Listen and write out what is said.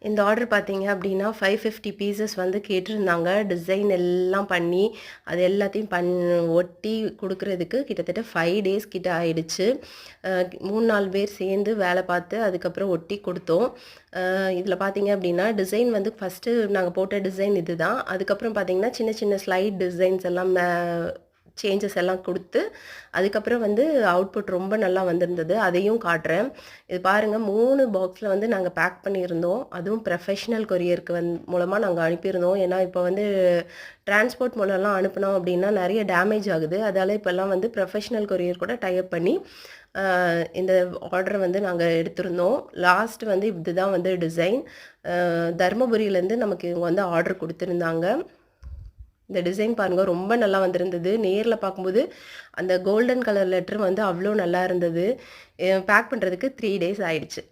இந்த ஆர்டர் பார்த்தீங்க அப்படின்னா 550 பீசஸ் வந்து கேட்டிருந்தாங்க. டிசைன் எல்லாம் பண்ணி, அது எல்லாத்தையும் ஒட்டி குடுக்குறதுக்கு கிட்டத்தட்ட 5 டேஸ் கிட்ட ஆயிடுச்சு. 3, 4 பேர் சேர்ந்து வேலை பார்த்து, அதுக்கப்புறம் ஒட்டி குடுத்தோம். இதில பார்த்தீங்க அப்படின்னா, டிசைன் வந்து ஃபஸ்ட்டு நாங்க போட்ட டிசைன் இதுதான். அதுக்கப்புறம் பார்த்தீங்கன்னா, சின்ன சின்ன ஸ்லைட் டிசைன்ஸ் எல்லாம் சேஞ்சஸ் எல்லாம் குடுத்து, அதுக்கப்புறம் வந்து அவுட்புட் ரொம்ப நல்லா வந்திருந்தது. அதையும் காட்டுறேன். இது பாருங்க 3 பாக்ஸ்ல வந்து நாங்க பேக் பண்ணியிருந்தோம். அதுவும் ப்ரொஃபஷனல் கொரியருக்கு மூலமா நாங்க அனுப்பியிருந்தோம். ஏன்னா, இப்போ வந்து டிரான்ஸ்போர்ட் மூலம்லாம் அனுப்புனோம் அப்படின்னா நெறைய டேமேஜ் ஆகுது. அதால இப்போலாம் வந்து ப்ரொஃபஷனல் கொரியர் கூட டை அப் பண்ணி, அ இந்த ஆர்டர வந்து நாங்க எடுத்திருந்தோம். லாஸ்ட் வந்து இதுதான் வந்து டிசைன். தர்மபுரியிலேருந்து நமக்கு இவங்க வந்து ஆர்டர் குடுத்திருந்தாங்க. இந்த டிசைன் பாருங்க ரொம்ப நல்லா வந்திருந்தது. நேர்ல பார்க்கும்போது, அந்த கோல்டன் கலர் லெட்டர் வந்து அவ்ளோ நல்லா இருந்தது. பேக் பண்றதுக்கு 3 டேஸ் ஆயிடுச்சு.